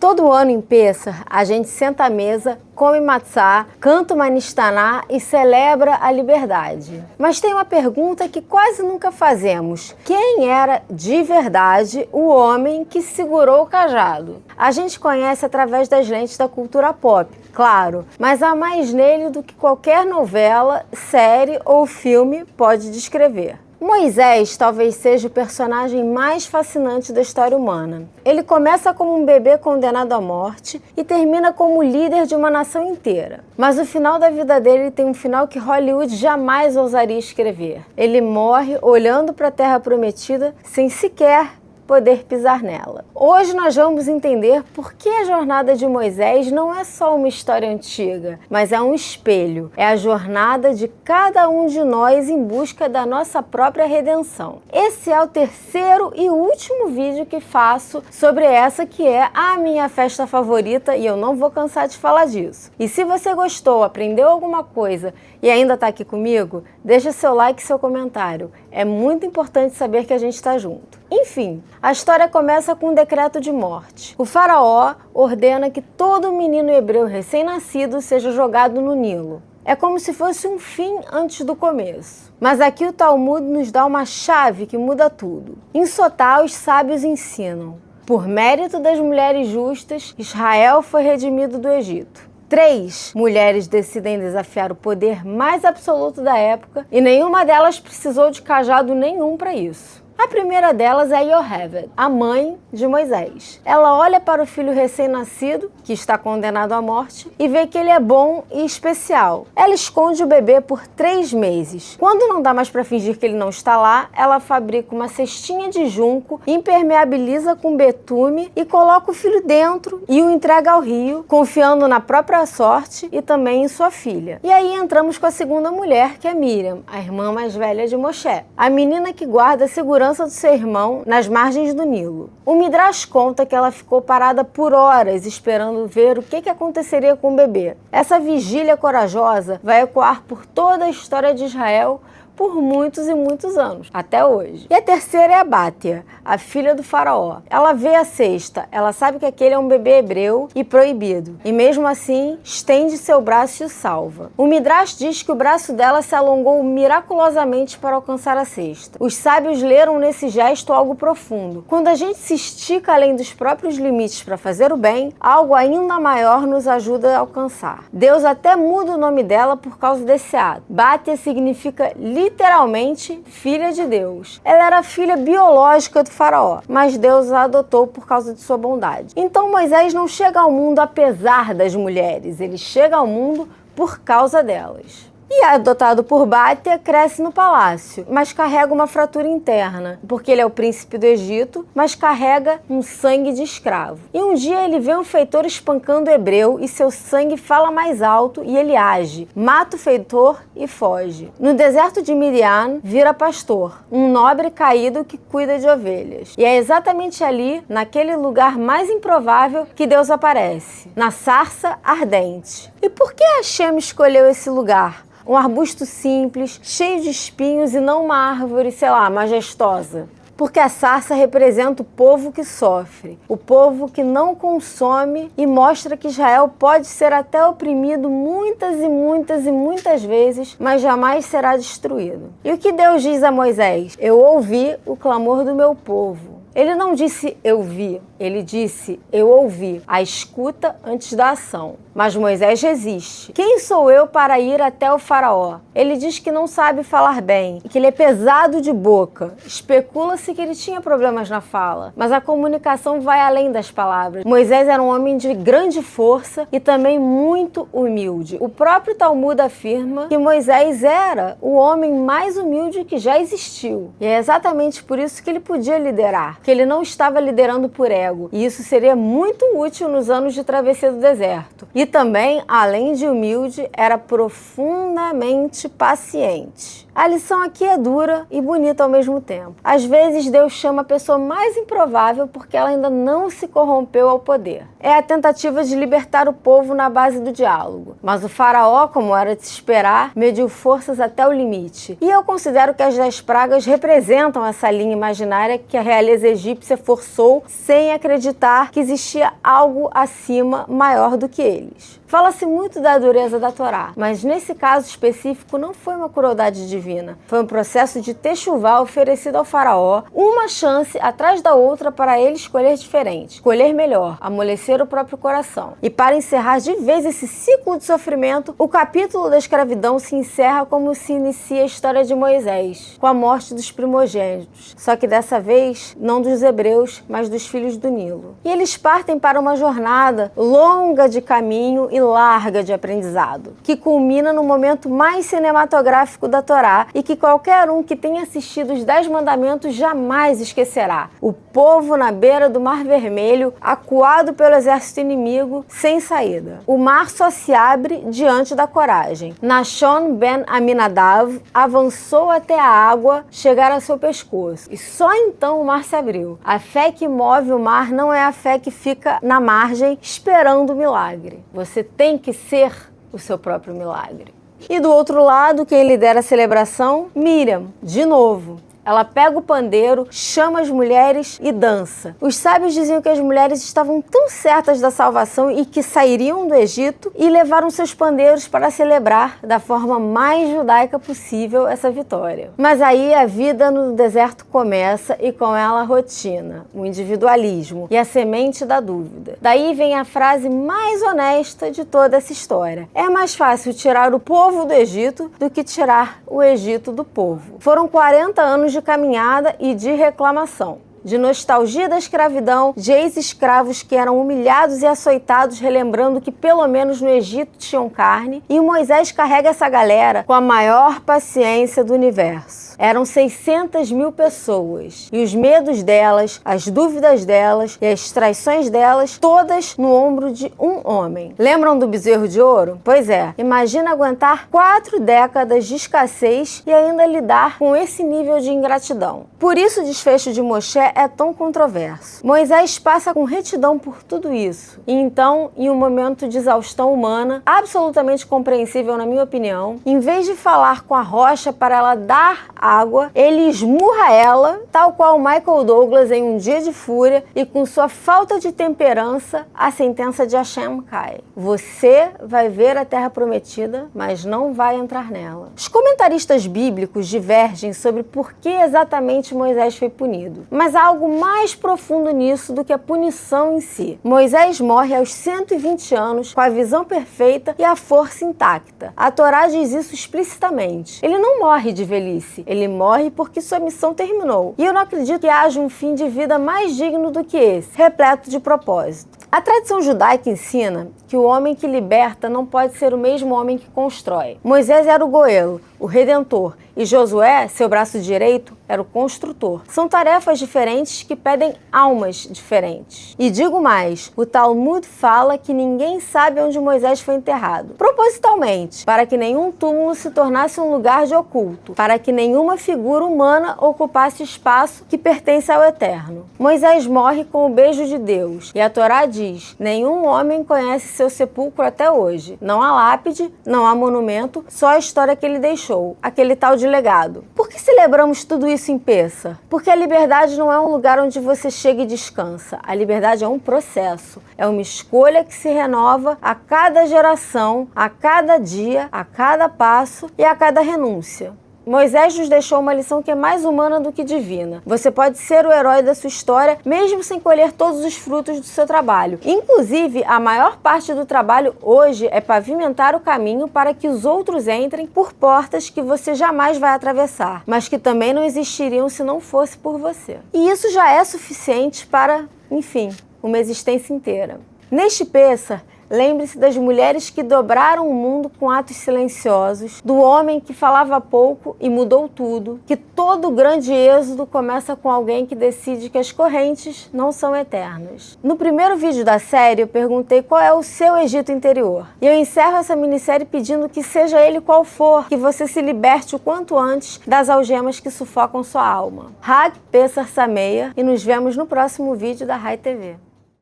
Todo ano em Pêssar, a gente senta à mesa, come matzá, canta uma nistaná e celebra a liberdade. Mas tem uma pergunta que quase nunca fazemos. Quem era de verdade o homem que segurou o cajado? A gente conhece através das lentes da cultura pop, claro, mas há mais nele do que qualquer novela, série ou filme pode descrever. Moisés talvez seja o personagem mais fascinante da história humana. Ele começa como um bebê condenado à morte e termina como líder de uma nação inteira. Mas o final da vida dele tem um final que Hollywood jamais ousaria escrever. Ele morre olhando para a Terra Prometida sem sequer poder pisar nela. Hoje nós vamos entender por que a jornada de Moisés não é só uma história antiga, mas é um espelho. É a jornada de cada um de nós em busca da nossa própria redenção. Esse é o terceiro e último vídeo que faço sobre essa que é a minha festa favorita e eu não vou cansar de falar disso. E se você gostou, aprendeu alguma coisa e ainda está aqui comigo, deixa seu like e seu comentário. É muito importante saber que a gente está junto. Enfim, a história começa com um decreto de morte. O faraó ordena que todo menino hebreu recém-nascido seja jogado no Nilo. É como se fosse um fim antes do começo. Mas aqui o Talmud nos dá uma chave que muda tudo. Em Sotá, os sábios ensinam: por mérito das mulheres justas, Israel foi redimido do Egito. 3 mulheres decidem desafiar o poder mais absoluto da época e nenhuma delas precisou de cajado nenhum para isso. A primeira delas é Yoheved, a mãe de Moisés. Ela olha para o filho recém-nascido, que está condenado à morte, e vê que ele é bom e especial. Ela esconde o bebê por 3 meses. Quando não dá mais para fingir que ele não está lá, ela fabrica uma cestinha de junco, impermeabiliza com betume e coloca o filho dentro e o entrega ao rio, confiando na própria sorte e também em sua filha. E aí entramos com a segunda mulher, que é Miriam, a irmã mais velha de Moshe, a menina que guarda a segurança do seu irmão nas margens do Nilo. O Midrash conta que ela ficou parada por horas esperando ver o que aconteceria com o bebê. Essa vigília corajosa vai ecoar por toda a história de Israel por muitos e muitos anos, até hoje. E a terceira é a Bátia, a filha do faraó. Ela vê a cesta, ela sabe que aquele é um bebê hebreu e proibido, e mesmo assim estende seu braço e o salva. O Midrash diz que o braço dela se alongou miraculosamente para alcançar a cesta. Os sábios leram nesse gesto algo profundo. Quando a gente se estica além dos próprios limites para fazer o bem, algo ainda maior nos ajuda a alcançar. Deus até muda o nome dela por causa desse ato. Bátia significa literalmente filha de Deus. Ela era filha biológica do faraó, mas Deus a adotou por causa de sua bondade. Então Moisés não chega ao mundo apesar das mulheres, ele chega ao mundo por causa delas. E adotado por Bátia, cresce no palácio, mas carrega uma fratura interna, porque ele é o príncipe do Egito, mas carrega um sangue de escravo. E um dia ele vê um feitor espancando o hebreu e seu sangue fala mais alto e ele age, mata o feitor e foge. No deserto de Midian, vira pastor, um nobre caído que cuida de ovelhas. E é exatamente ali, naquele lugar mais improvável, que Deus aparece, na sarça ardente. E por que Hashem escolheu esse lugar? Um arbusto simples, cheio de espinhos e não uma árvore, sei lá, majestosa. Porque a sarça representa o povo que sofre, o povo que não consome e mostra que Israel pode ser até oprimido muitas e muitas e muitas vezes, mas jamais será destruído. E o que Deus diz a Moisés? Eu ouvi o clamor do meu povo. Ele não disse eu vi, ele disse eu ouvi, a escuta antes da ação. Mas Moisés resiste. Quem sou eu para ir até o faraó? Ele diz que não sabe falar bem, que ele é pesado de boca. Especula-se que ele tinha problemas na fala, mas a comunicação vai além das palavras. Moisés era um homem de grande força e também muito humilde. O próprio Talmud afirma que Moisés era o homem mais humilde que já existiu. E é exatamente por isso que ele podia liderar, que ele não estava liderando por ego. E isso seria muito útil nos anos de travessia do deserto. E também, além de humilde, era profundamente paciente. A lição aqui é dura e bonita ao mesmo tempo. Às vezes Deus chama a pessoa mais improvável porque ela ainda não se corrompeu ao poder. É a tentativa de libertar o povo na base do diálogo. Mas o faraó, como era de se esperar, mediu forças até o limite. E eu considero que as 10 pragas representam essa linha imaginária que a realeza egípcia forçou sem acreditar que existia algo acima maior do que eles. Fala-se muito da dureza da Torá, mas nesse caso específico não foi uma crueldade divina. Foi um processo de techuvá oferecido ao faraó, uma chance atrás da outra para ele escolher diferente, escolher melhor, amolecer o próprio coração. E para encerrar de vez esse ciclo de sofrimento, o capítulo da escravidão se encerra como se inicia a história de Moisés, com a morte dos primogênitos, só que dessa vez não dos hebreus, mas dos filhos do Nilo. E eles partem para uma jornada longa de caminho e larga de aprendizado, que culmina no momento mais cinematográfico da Torá e que qualquer um que tenha assistido os 10 mandamentos jamais esquecerá. O povo na beira do Mar Vermelho, acuado pelo exército inimigo, sem saída. O mar só se abre diante da coragem. Nashon ben Aminadav avançou até a água chegar ao seu pescoço e só então o mar se abriu. A fé que move o mar não é a fé que fica na margem esperando o milagre. Você tem que ser o seu próprio milagre. E do outro lado, quem lidera a celebração? Miriam, de novo. Ela pega o pandeiro, chama as mulheres e dança. Os sábios diziam que as mulheres estavam tão certas da salvação e que sairiam do Egito e levaram seus pandeiros para celebrar da forma mais judaica possível essa vitória. Mas aí a vida no deserto começa e com ela a rotina, o individualismo e a semente da dúvida. Daí vem a frase mais honesta de toda essa história. É mais fácil tirar o povo do Egito do que tirar o Egito do povo. Foram 40 anos de caminhada e de reclamação, de nostalgia da escravidão, de ex-escravos que eram humilhados e açoitados, relembrando que pelo menos no Egito tinham carne, e Moisés carrega essa galera com a maior paciência do universo. Eram 600.000 pessoas, e os medos delas, as dúvidas delas e as traições delas, todas no ombro de um homem. Lembram do bezerro de ouro? Pois é, imagina aguentar 4 décadas de escassez e ainda lidar com esse nível de ingratidão. Por isso o desfecho de Moshe é tão controverso. Moisés passa com retidão por tudo isso. E então, em um momento de exaustão humana, absolutamente compreensível na minha opinião, em vez de falar com a rocha para ela dar água, ele esmurra ela, tal qual Michael Douglas em Um Dia de Fúria, e com sua falta de temperança, a sentença de Hashem cai. Você vai ver a terra prometida, mas não vai entrar nela. Os comentaristas bíblicos divergem sobre por que exatamente Moisés foi punido. Mas há algo mais profundo nisso do que a punição em si. Moisés morre aos 120 anos, com a visão perfeita e a força intacta. A Torá diz isso explicitamente. Ele não morre de velhice, ele morre porque sua missão terminou. E eu não acredito que haja um fim de vida mais digno do que esse, repleto de propósito. A tradição judaica ensina que o homem que liberta não pode ser o mesmo homem que constrói. Moisés era o goelo, o redentor, e Josué, seu braço direito, era o construtor. São tarefas diferentes que pedem almas diferentes. E digo mais, o Talmud fala que ninguém sabe onde Moisés foi enterrado, propositalmente, para que nenhum túmulo se tornasse um lugar de oculto, para que nenhuma figura humana ocupasse espaço que pertence ao Eterno. Moisés morre com o beijo de Deus, e a Torá diz: nenhum homem conhece seu sepulcro até hoje. Não há lápide, não há monumento, só a história que ele deixou, aquele tal de legado. Por que celebramos tudo isso em Pêssar? Porque a liberdade não é um lugar onde você chega e descansa. A liberdade é um processo, é uma escolha que se renova a cada geração, a cada dia, a cada passo e a cada renúncia. Moisés nos deixou uma lição que é mais humana do que divina. Você pode ser o herói da sua história, mesmo sem colher todos os frutos do seu trabalho. Inclusive, a maior parte do trabalho hoje é pavimentar o caminho para que os outros entrem por portas que você jamais vai atravessar, mas que também não existiriam se não fosse por você. E isso já é suficiente para, enfim, uma existência inteira. Neste Pêssar, Lembre-se das mulheres que dobraram o mundo com atos silenciosos, do homem que falava pouco e mudou tudo, que todo grande êxodo começa com alguém que decide que as correntes não são eternas. No primeiro vídeo da série, eu perguntei qual é o seu Egito interior. E eu encerro essa minissérie pedindo que seja ele qual for, que você se liberte o quanto antes das algemas que sufocam sua alma. Hag Pesar Sameach, e nos vemos no próximo vídeo da Rai TV.